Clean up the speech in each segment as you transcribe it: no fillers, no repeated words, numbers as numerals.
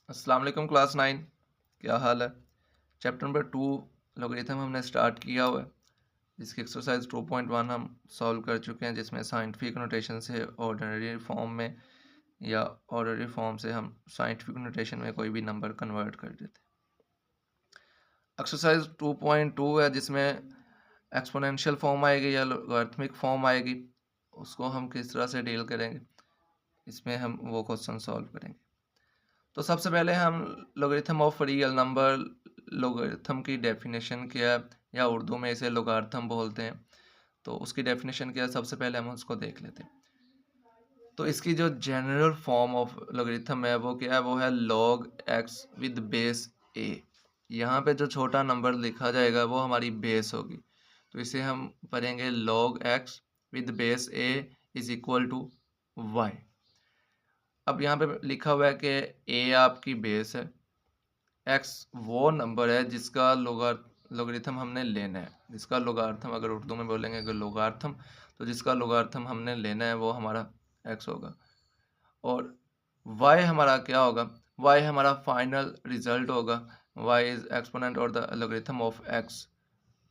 अस्सलाम वालेकुम क्लास 9। क्या हाल है। चैप्टर नंबर 2 लॉगरिथम हमने स्टार्ट किया हुआ है, जिसकी एक्सरसाइज 2.1 हम सॉल्व कर चुके हैं, जिसमें साइंटिफिक नोटेशन से ऑर्डिनरी फॉर्म में या ऑर्डिनरी फॉर्म से हम साइंटिफिक नोटेशन में कोई भी नंबर कन्वर्ट कर देते हैं। एक्सरसाइज 2.2 है, जिसमें एक्सपोनेंशियल फॉर्म आएगी या लॉगरिथमिक फॉर्म आएगी, उसको हम किस तरह से डील करेंगे, इसमें हम वो क्वेश्चन सॉल्व करेंगे। तो सबसे पहले हम logarithm of real number, logarithm की डेफिनेशन क्या है, या उर्दू में इसे लोगारिथम बोलते हैं, तो उसकी डेफिनेशन क्या है, सबसे पहले हम उसको देख लेते हैं। तो इसकी जो जनरल फॉर्म ऑफ लोगरिथम है वो क्या है, वो है log x with base a। यहाँ पे जो छोटा नंबर लिखा जाएगा वो हमारी बेस होगी, तो इसे हम पढ़ेंगे log x with base a is equal to y। अब यहाँ पे लिखा हुआ है कि a आपकी बेस है, x वो नंबर है जिसका लोगारिथम हमने लेना है, जिसका लोगारिथम अगर उर्दू में बोलेंगे अगर लोगारिथम, तो जिसका लोगारिथम हमने लेना है वो हमारा x होगा। और y हमारा क्या होगा, y हमारा फाइनल रिजल्ट होगा। y इज एक्सपोनेंट और द लोगरिथम ऑफ x,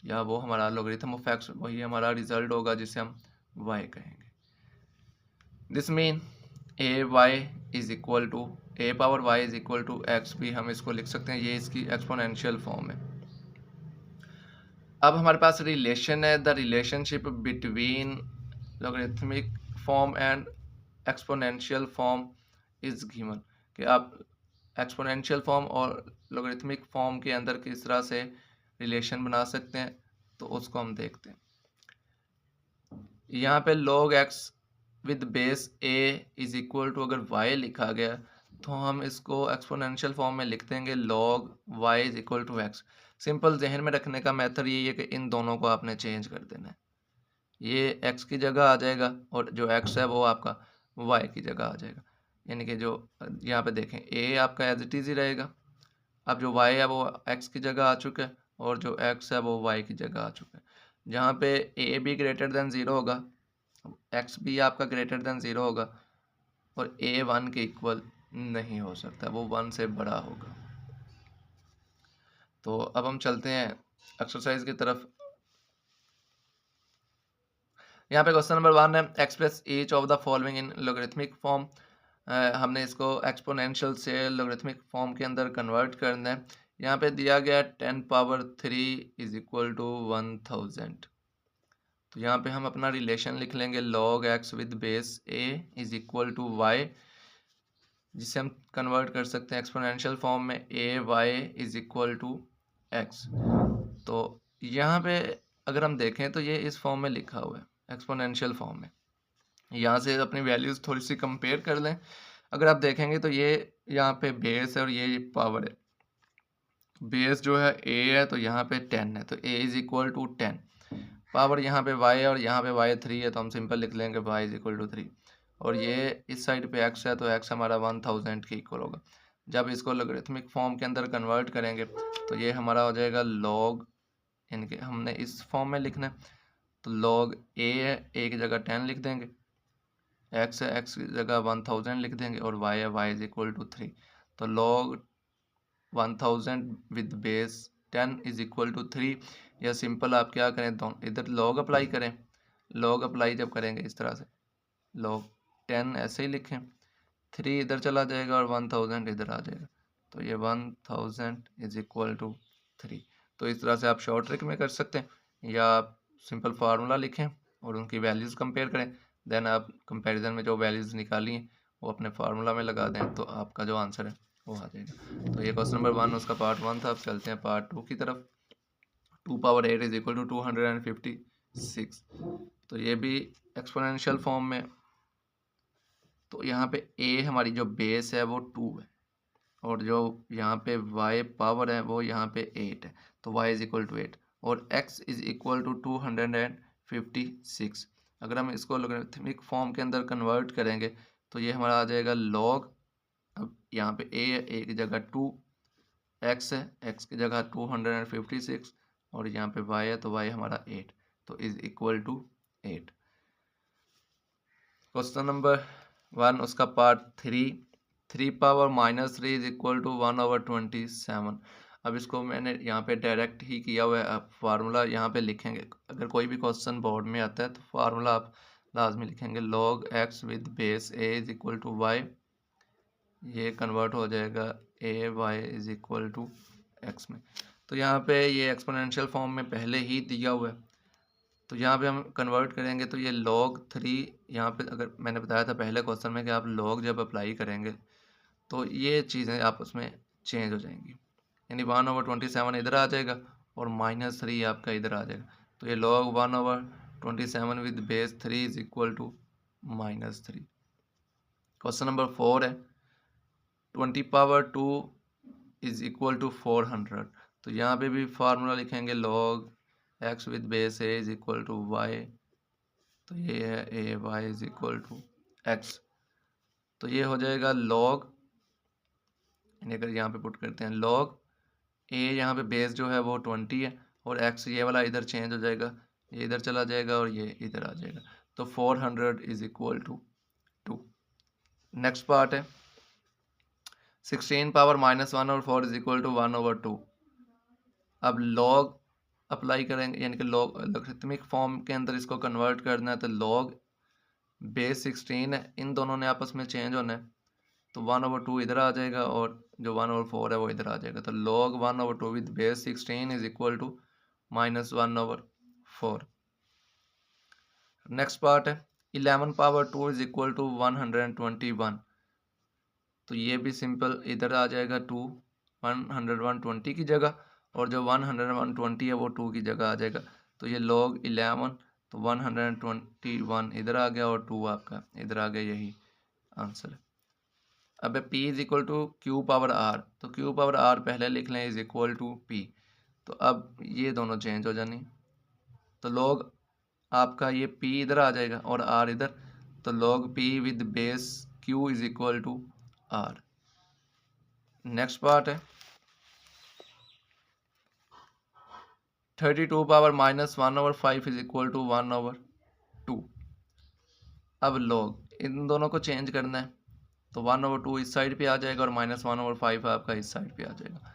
या वो हमारा लोगरिथम ऑफ x वही हमारा रिजल्ट होगा जिसे हम y कहेंगे। This mean a y is equal to a power y is equal to x भी हम इसको लिख सकते हैं, ये इसकी एक्सपोनेंशियल फॉर्म है। अब हमारे पास रिलेशन है, the relationship between logarithmic form and exponential form is given, कि आप एक्सपोनेंशियल फॉर्म और लॉगरिथमिक फॉर्म के अंदर किस तरह से रिलेशन बना सकते हैं, तो उसको हम देखते हैं। यहाँ पे log x with base a is equal to अगर y लिखा गया तो हम इसको एक्सपोनेंशियल फॉर्म में लिख देंगे log y is equal to x। Simple जहन में रखने का मेथड यही है कि इन दोनों को आपने चेंज कर देना है, ये x की जगह आ जाएगा और जो x है वो आपका y की जगह आ जाएगा। यानी कि जो यहाँ पे देखें a आपका एज इट इज ही रहेगा, अब जो y है वो x की जगह आ चुका है और जो x है वो y की जगह आ चुका है। जहाँ पे a भी ग्रेटर देन ज़ीरो होगा, x भी आपका ग्रेटर देन ज़ीरो होगा, और a 1 के इक्वल नहीं हो सकता, वो 1 से बड़ा होगा। तो अब हम चलते हैं एक्सरसाइज की तरफ। यहाँ पे क्वेश्चन नंबर 1 है, express each of the following in logarithmic form. हमने इसको एक्सपोनेंशियल से लोगरिथमिक फॉर्म के अंदर कन्वर्ट करना है। यहाँ पे दिया गया 10 पावर 3 इज इक्वल टू 1000। तो यहाँ पे हम अपना रिलेशन लिख लेंगे log x with base a is equal to y, जिसे हम कन्वर्ट कर सकते हैं एक्सपोनेंशियल फॉर्म में a y is equal to x। तो यहाँ पे अगर हम देखें तो ये इस फॉर्म में लिखा हुआ है एक्सपोनेंशियल फॉर्म में। यहाँ से अपनी वैल्यूज़ थोड़ी सी कंपेयर कर लें, अगर आप देखेंगे तो ये यहाँ पे बेस है और ये पावर है। बेस जो है a है तो यहाँ पे 10 है, तो a is equal to 10। Power यहाँ पे y है और यहाँ पे y 3 है, तो हम सिंपल लिख लेंगे y इज इक्वल टू 3। और ये इस साइड पे x है तो x हमारा 1000 के इक्वल होगा। जब इसको लोगरिथमिक फॉर्म के अंदर कन्वर्ट करेंगे तो ये हमारा हो जाएगा log, यानी कि हमने इस फॉर्म में लिखना है, तो log a है, a की जगह 10 लिख देंगे, x है, x की जगह 1000 लिख देंगे, और y है, y इज इक्वल टू 3। तो log 1000 with base 10 is equal to 3, या सिंपल आप क्या करें, दोनों इधर log अप्लाई करें। log अप्लाई जब करेंगे इस तरह से log 10 ऐसे ही लिखें, 3 इधर चला जाएगा और 1000 इधर आ जाएगा, तो ये 1000 इज इक्वल टू 3। तो इस तरह से आप शॉर्ट ट्रिक में कर सकते हैं, या आप सिंपल फार्मूला लिखें और उनकी वैल्यूज़ कंपेयर करें, देन आप कंपैरिजन में जो वैल्यूज़ निकाली हैं वो अपने फार्मूला में लगा दें, तो आपका जो आंसर है वो आ जाएगा। तो ये क्वेश्चन नंबर 1 उसका पार्ट 1 था। अब चलते हैं पार्ट 2 की तरफ। 2 पावर 8 इज इक्वल टू 256, तो ये भी एक्सपोनेंशियल फॉर्म में। तो यहाँ पे a हमारी जो बेस है वो 2 है, और जो यहाँ पे y पावर है वो यहाँ पे 8 है, तो y इज इक्वल टू 8, और x इज इक्वल टू 256। अगर हम इसको लोगरिथमिक फॉर्म के अंदर कन्वर्ट करेंगे तो ये हमारा आ जाएगा log, अब यहाँ पे a है, a की जगह 2, x है, x की जगह 256, और यहाँ पे y है तो y हमारा 8, तो is equal to 8। Question number 1 उसका part 3 3 power -3 is equal to 1/27। अब इसको मैंने यहाँ पे डायरेक्ट ही किया हुआ है। आप फार्मूला यहाँ पे लिखेंगे, अगर कोई भी क्वेश्चन बोर्ड में आता है तो फार्मूला आप लाजमी लिखेंगे, log x with base a is equal to y, ये कन्वर्ट हो जाएगा ay is equal to x में। तो यहाँ पे ये एक्सपोनेंशियल फॉर्म में पहले ही दिया हुआ है, तो यहाँ पे हम कन्वर्ट करेंगे तो ये log 3, यहाँ पे अगर मैंने बताया था पहले क्वेश्चन में कि आप log जब अप्लाई करेंगे तो ये चीज़ें आपस में चेंज हो जाएंगी, यानी 1/27 इधर आ जाएगा और -3 आपका इधर आ जाएगा। तो ये log 1/27 with base 3 is equal to -3। Question number 4 है 20 पावर 2 इज इक्वल टू 400। तो यहाँ पे भी फार्मूला लिखेंगे, log x with base a is equal to y, तो ये है a y is equal to x। तो ये हो जाएगा log, अगर यहाँ पे पुट करते हैं log a, यहाँ पे बेस जो है वो 20 है और x ये वाला इधर चेंज हो जाएगा, ये इधर चला जाएगा और ये इधर आ जाएगा, तो 400 is equal to 2। Next part है 16 पावर -1 और 4 इज इक्वल टू 1/2। अब log अप्लाई करेंगे, यानी कि log लॉगरिथमिक फॉर्म के अंदर इसको कन्वर्ट करना है, तो log बेस 16 है, इन दोनों ने आपस में चेंज होना है, तो 1/2 इधर आ जाएगा और जो 1/4 है वो इधर आ जाएगा, तो log 1/2 with base 16 is equal to -1/4। Next part है 11 पावर 2 इज इक्वल टू 121। तो ये भी सिंपल, इधर आ जाएगा 2 120 की जगह, और जो 120 है वो 2 की जगह आ जाएगा, तो ये log 11, तो 121 इधर आ गया और 2 आपका इधर आ गया, यही आंसर है। अब p is equal to q power r, तो क्यू पावर r पहले लिख लें इज इक्वल टू p, तो अब ये दोनों चेंज हो जानी, तो log आपका ये p इधर आ जाएगा और r इधर, तो log p with base q is equal to r। Next part है 32 पावर -1/5 इज इक्वल टू 1/2। अब log इन दोनों को चेंज करना है, तो 1/2 इस साइड पे आ जाएगा और -1/5 आपका इस साइड पे आ जाएगा,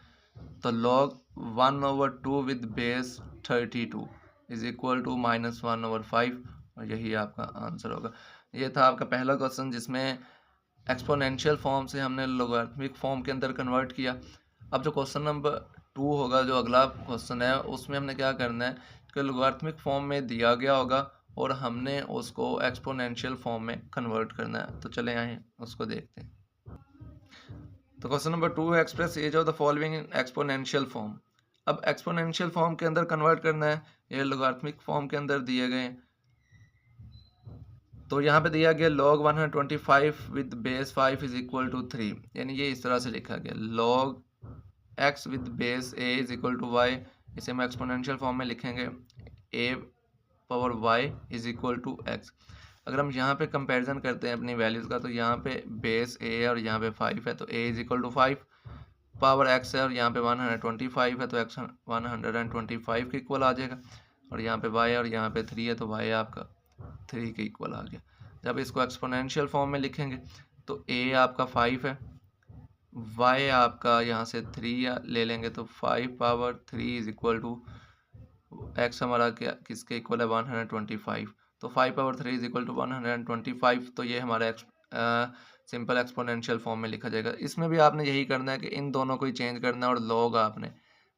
तो log 1/2 with base 32 is equal to -1/5, और यही आपका आंसर होगा। ये था आपका पहला क्वेश्चन जिसमें एक्सपोनेंशियल फॉर्म से हमने लोगारिथमिक फॉर्म के अंदर कन्वर्ट किया। अब जो क्वेश्चन नंबर 2 होगा, जो अगला क्वेश्चन है, उसमें हमने क्या करना है कि लोगारिथमिक फॉर्म में दिया गया होगा और हमने उसको एक्सपोनेंशियल फॉर्म में कन्वर्ट करना है। तो चले आए उसको देखते हैं। तो क्वेश्चन नंबर 2 है express as of the following in exponential form. अब एक्सपोनेंशियल फॉर्म के अंदर कन्वर्ट करना है, ये लोगारिथमिक फॉर्म के अंदर दिए गए हैं। तो यहाँ पे दिया गया log 125 with base 5 is equal to 3, यानी ये इस तरह से लिखा गया, log x with base a is equal to y, इसे हम एक्सपोनेंशियल फॉर्म में लिखेंगे a power y is equal to x। अगर हम यहाँ पे कंपैरिजन करते हैं अपनी वैल्यूज़ का, तो यहाँ पे बेस a है और यहाँ पे 5 है, तो a is equal to 5 power x है और यहाँ पे 125 है, तो x 125 के इक्वल आ जाएगा, और यहाँ पे y और यहाँ पे 3 है, तो y आपका 3 के इक्वल आ गया। जब इसको एक्सपोनेंशियल फॉर्म में लिखेंगे तो a आपका 5 है, y आपका यहाँ से 3 ले लेंगे, तो 5 power 3 is equal to x हमारा क्या किसके इक्वल है 125, तो 5 पावर 3 इज इक्वल टू 125, तो ये हमारा सिंपल एक्सपोनेंशियल फॉर्म में लिखा जाएगा। इसमें भी आपने यही करना है कि इन दोनों को ही चेंज करना है और log आपने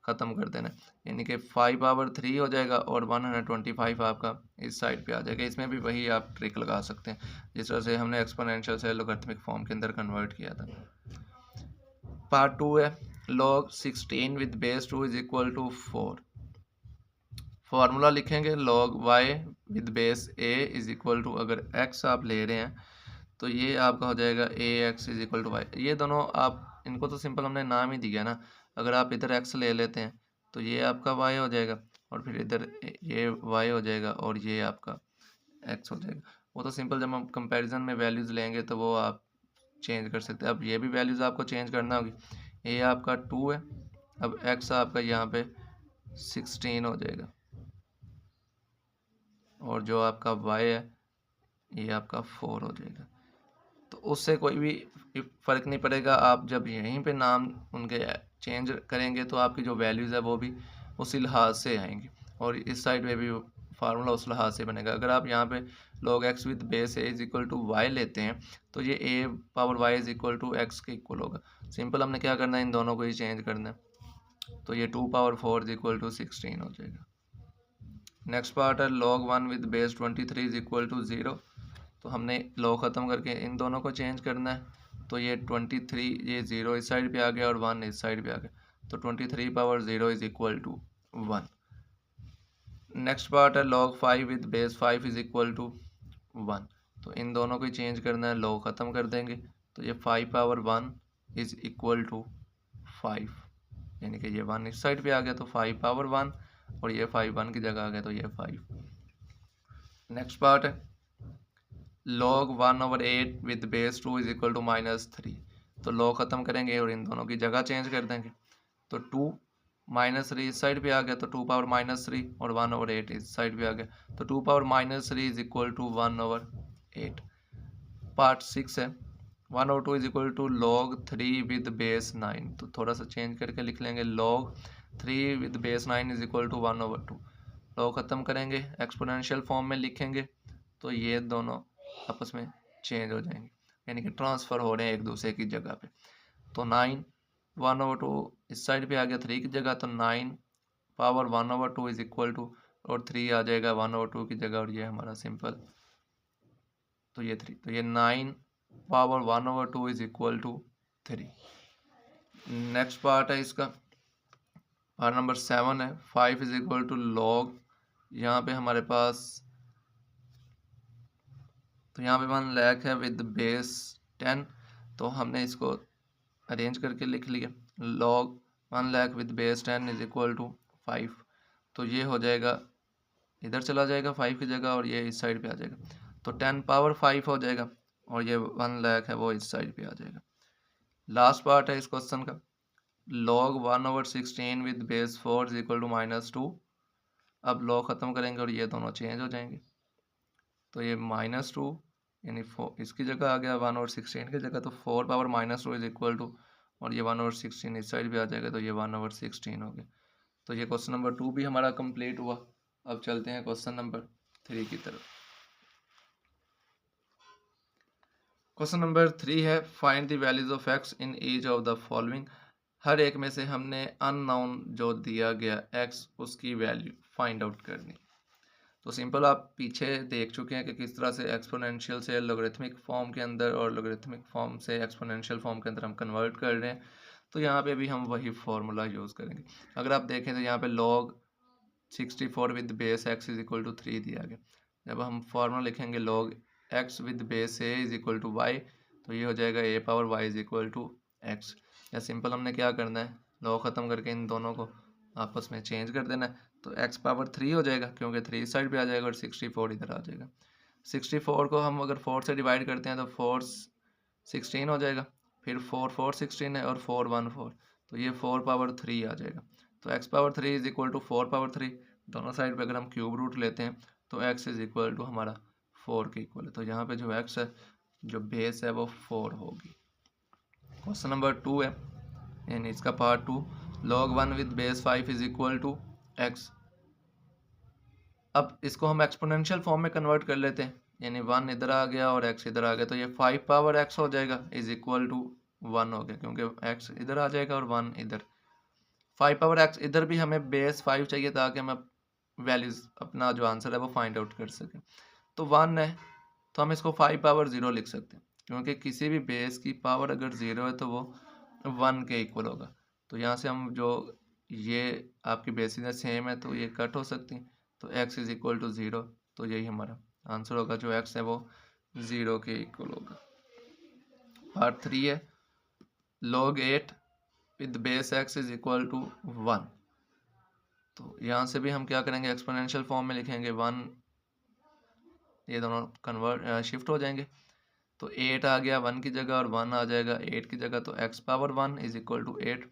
ख़त्म कर देना, यानी कि 5 पावर 3 हो जाएगा और 125 आपका इस साइड पे आ जाएगा। इसमें भी वही आप ट्रिक लगा सकते हैं जिस तरह से हमने एक्सपोनेंशियल से लोगरिथमिक फॉर्म के अंदर कन्वर्ट किया था। पार्ट 2 है log 16 with base 2 is equal to 4। Formula लिखेंगे log y with base a is equal to, अगर x आप ले रहे हैं तो ये आपका हो जाएगा ax is equal to y. ये दोनों आप इनको तो सिंपल हमने नाम ही दिया ना, अगर आप इधर x ले लेते हैं तो ये आपका y हो जाएगा और फिर इधर ये y हो जाएगा और ये आपका x हो जाएगा। वो तो सिंपल जब हम कंपैरिजन में वैल्यूज़ लेंगे तो वो आप चेंज कर सकते हैं। अब ये भी वैल्यूज़ आपको चेंज करना होगी, ये आपका 2 है, अब x आपका यहाँ पे 16 हो जाएगा और जो आपका y है ये आपका 4 हो जाएगा। तो उससे कोई भी फ़र्क नहीं पड़ेगा। आप जब यहीं पे नाम उनके चेंज करेंगे तो आपकी जो वैल्यूज़ है वो भी उसी लिहाज से आएंगी, और इस साइड में भी फार्मूला उस लिहाज से बनेगा। अगर आप यहाँ पे log x with base a is equal to y लेते हैं तो ये a power y is equal to x के इक्वल होगा। सिंपल हमने क्या करना है, इन दोनों को ही चेंज करना है, तो ये 2 पावर 4 इज इक्वल टू 16 हो जाएगा। नेक्स्ट पार्ट है log 1 with base 23 is equal to 0। तो हमने log ख़त्म करके इन दोनों को चेंज करना है, तो ये 23 ये 0 इस साइड पे आ गया और 1 इस साइड पे आ गया, तो 23 power 0 is equal to 1। Next part है log 5 with base 5 is equal to 1। तो इन दोनों को चेंज करना है, log ख़त्म कर देंगे, तो ये 5 पावर 1 इज इक्वल टू 5, यानी कि ये 1 इस साइड पे आ गया तो 5 पावर 1, और ये 5 1 की जगह आ गया तो ये 5। नेक्स्ट पार्ट है log 1/8 with base 2 is equal to -3। तो log ख़त्म करेंगे और इन दोनों की जगह चेंज कर देंगे, तो 2 -3 इस साइड पे आ गया तो 2 पावर -3, और 1/8 इस साइड पे आ गया तो 2 power -3 is equal to 1/8। Part 6 है 1/2 is equal to log 3 with base 9। तो थोड़ा सा चेंज करके लिख लेंगे, log 3 with base 9 is equal to 1/2। log ख़त्म करेंगे, एक्सपोनेंशियल फॉर्म में लिखेंगे, तो ये दोनों आपस में चेंज हो जाएंगे, यानी कि ट्रांसफ़र हो रहे हैं एक दूसरे की जगह पे। तो 9 1/2 इस साइड पे आ गया 3 की जगह, तो 9 पावर 1/2 इज इक्वल टू, और 3 आ जाएगा 1/2 की जगह, और ये हमारा सिंपल, तो ये 3, तो ये 9 power 1/2 is equal to 3। Next part है इसका, पार्ट नंबर 7 है 5 इज इक्वल टू log, यहाँ पे हमारे पास, तो यहाँ पे 1 लाख है विद बेस 10, तो हमने इसको अरेंज करके लिख लिया, log 1 lakh with base 10 is equal to 5। तो ये हो जाएगा, इधर चला जाएगा 5 की जगह, और ये इस साइड पे आ जाएगा, तो 10 पावर 5 हो जाएगा, और ये 1 लाख है वो इस साइड पे आ जाएगा। लास्ट पार्ट है इस क्वेश्चन का, log 1/16 with base 4 is equal to -2। अब log ख़त्म करेंगे और ये दोनों चेंज हो जाएंगे, तो ये -2 यानी 4 इसकी जगह आ गया 1/16 की जगह, तो 4 पावर -2 इज इक्वल टू, और ये 1/16 इस साइड भी आ जाएगा, तो ये 1/16 हो गया। तो ये क्वेश्चन नंबर 2 भी हमारा कंप्लीट हुआ। अब चलते हैं क्वेश्चन नंबर 3 की तरफ। क्वेश्चन नंबर 3 है find the values of x in each of the following. हर एक में से हमने अननोन जो दिया गया x उसकी वैल्यू फाइंड आउट करनी। तो सिंपल आप पीछे देख चुके हैं कि किस तरह से एक्सपोनेंशियल से लोगरिथमिक फॉर्म के अंदर और लोगरिथमिक फॉर्म से एक्सपोनेंशियल फॉर्म के अंदर हम कन्वर्ट कर रहे हैं, तो यहाँ पे भी हम वही फार्मूला यूज़ करेंगे। अगर आप देखें तो यहाँ पे log 64 with base x is equal to 3 दिया गया। जब हम फार्मूला लिखेंगे log x with base a is equal to y, तो ये हो जाएगा a power y is equal to x। या सिंपल हमने क्या करना है, log ख़त्म करके इन दोनों को आपस में चेंज कर देना है, तो x पावर 3 हो जाएगा, क्योंकि 3 इस साइड पे आ जाएगा और 64 इधर आ जाएगा। 64 को हम अगर 4 से डिवाइड करते हैं तो 4 16 हो जाएगा, फिर 4 4 16 है, और 4 1 4, तो ये 4 पावर 3 आ जाएगा। तो x power 3 is equal to 4 power 3, दोनों साइड पे अगर हम क्यूब रूट लेते हैं तो x इज इक्वल टू हमारा 4 के इक्वल है, तो यहाँ पे जो x है जो बेस है वो 4 होगी। क्वेश्चन नंबर 2 है, यानी इसका part 2, log 1 with base 5 is equal to x। अब इसको हम एक्सपोनेंशियल फॉर्म में कन्वर्ट कर लेते हैं, यानी 1 इधर आ गया और x इधर आ गया, तो ये 5 पावर x हो जाएगा इज इक्वल टू 1 हो गया, क्योंकि x इधर आ जाएगा और 1 इधर। 5 पावर x इधर भी हमें बेस 5 चाहिए ताकि हम वैल्यूज अपना जो आंसर है वो फाइंड आउट कर सकें। तो 1 है तो हम इसको 5 पावर 0 लिख सकते हैं, क्योंकि किसी भी बेस की पावर अगर 0 है तो वो 1 के इक्वल होगा। तो यहाँ से हम जो ये आपकी बेसिस सेम है तो ये कट हो सकती हैं, तो x इज इक्वल टू 0, तो यही हमारा आंसर होगा, जो x है वो 0 के इक्वल होगा। पार्ट 3 है log 8 with base x is equal to 1। तो यहाँ से भी हम क्या करेंगे, एक्सपोनेंशियल फॉर्म में लिखेंगे 1, ये दोनों कन्वर्ट शिफ्ट हो जाएंगे, तो 8 आ गया 1 की जगह और 1 आ जाएगा 8 की जगह, तो x power 1 is equal to 8।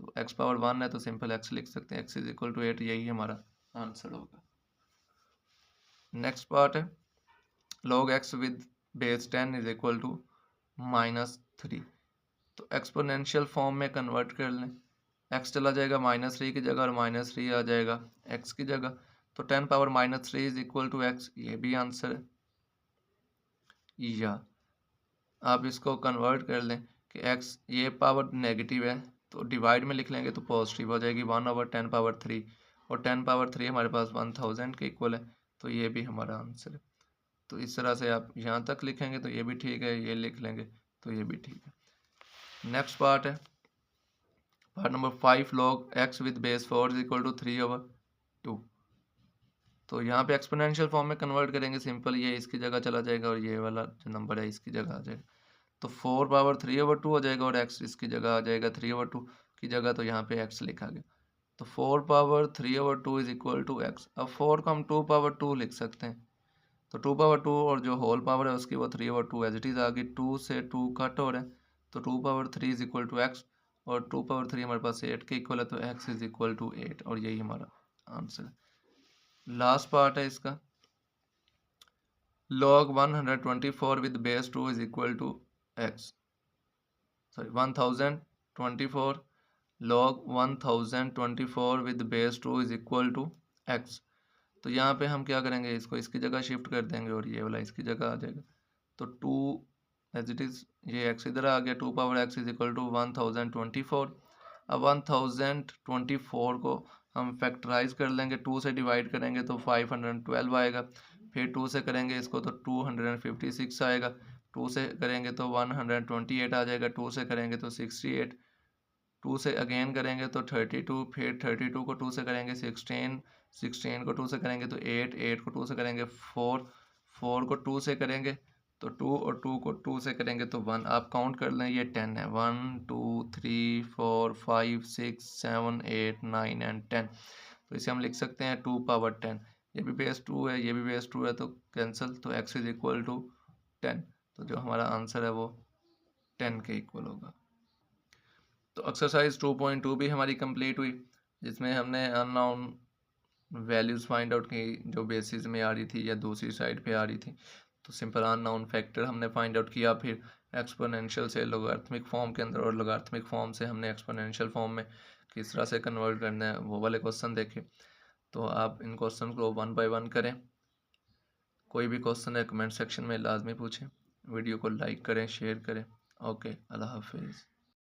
तो x पावर 1 है तो सिंपल x लिख सकते हैं, x इज इक्वल टू 8, यही हमारा आंसर होगा। नेक्स्ट पार्ट है log x with base 10 is equal to -3। तो एक्सपोनेंशियल फॉर्म में कन्वर्ट कर लें, एक्स चला जाएगा -3 की जगह और -3 आ जाएगा एक्स की जगह। तो 10 power -3 is equal to x, ये भी आंसर है। या आप इसको कन्वर्ट कर लें कि x ये पावर नेगेटिव है तो डिवाइड में लिख लेंगे तो पॉजिटिव हो जाएगी 1/10 पावर 3, और 10 पावर 3 हमारे पास 1000 के इक्वल है। तो ये भी हमारा आंसर है। तो इस तरह से आप यहाँ तक लिखेंगे तो ये भी ठीक है, ये लिख लेंगे तो ये भी ठीक है। नेक्स्ट पार्ट है part number 5, log x with base 4 is equal to 3/2। तो यहाँ पे एक्सपोनेंशियल फॉर्म में कन्वर्ट करेंगे, सिंपल ये इसकी जगह चला जाएगा और ये वाला जो नंबर है इसकी जगह आ जाएगा। तो 4/3/2 हो जाएगा और x इसकी जगह आ जाएगा 3/2 की जगह, तो यहाँ पे x लिखा गया। तो 4/3/2 इज इक्वल टू एक्स। अब 4 को हम 2/2 लिख सकते हैं, तो 2/2 और जो होल पावर है उसकी वो 3/2 एज इट इज आ गई। 2 से 2 कट हो रहा है तो 2/3 इज इक्वल टू एक्स, और 2/3 हमारे पास 8 के इक्वल है तो x इज इक्वल टू 8, और यही हमारा आंसर है। लास्ट पार्ट है इसका, log 124 with base 2 is equal to x, sorry 1024 log 1024 with base 2 is equal to x। तो यहाँ पे हम क्या करेंगे, इसको इसकी जगह शिफ्ट कर देंगे और ये वाला इसकी जगह आ जाएगा। तो 2 एज इट इज, ये x इधर आ गया, 2 power x is equal to 1024। अब 1024 को हम फैक्टराइज कर लेंगे, 2 से डिवाइड करेंगे तो 512 आएगा, फिर 2 से करेंगे इसको तो 256 आएगा, 2 से करेंगे तो 128 आ जाएगा, 2 से करेंगे तो 68, 2 से अगेन करेंगे तो 32, फिर 32 को 2 से करेंगे 16, 16 को 2 से करेंगे तो 8, 8 को 2 से करेंगे 4, 4 को 2 से करेंगे तो 2, और 2 को 2 से करेंगे तो 1। आप काउंट कर लें, ये 10 है, 1 2 3 4 5 6 7 8 9 एंड 10। तो इसे हम लिख सकते हैं 2/10। ये भी बेस 2 है, ये भी बेस 2 है, तो कैंसिल, तो x इज इक्वल टू 10। तो जो हमारा आंसर है वो 10 के इक्वल होगा। तो एक्सरसाइज 2.2 भी हमारी कंप्लीट हुई, जिसमें हमने अननोन वैल्यूज़ फाइंड आउट की जो बेसिस में आ रही थी या दूसरी साइड पे आ रही थी। तो सिंपल अननोन फैक्टर हमने फाइंड आउट किया, फिर एक्सपोनेंशियल से लोगारिथमिक फॉर्म के अंदर और लोगारिथमिक फॉर्म से हमने एक्सपोनेंशियल फॉर्म में किस तरह से कन्वर्ट करना है वो वाले क्वेश्चन देखे। तो आप इन क्वेश्चन को 1 बाय 1 करें, कोई भी क्वेश्चन है कमेंट सेक्शन में लाजमी पूछें, वीडियो को लाइक करें, शेयर करें। ओके, अल्लाह हाफिज़।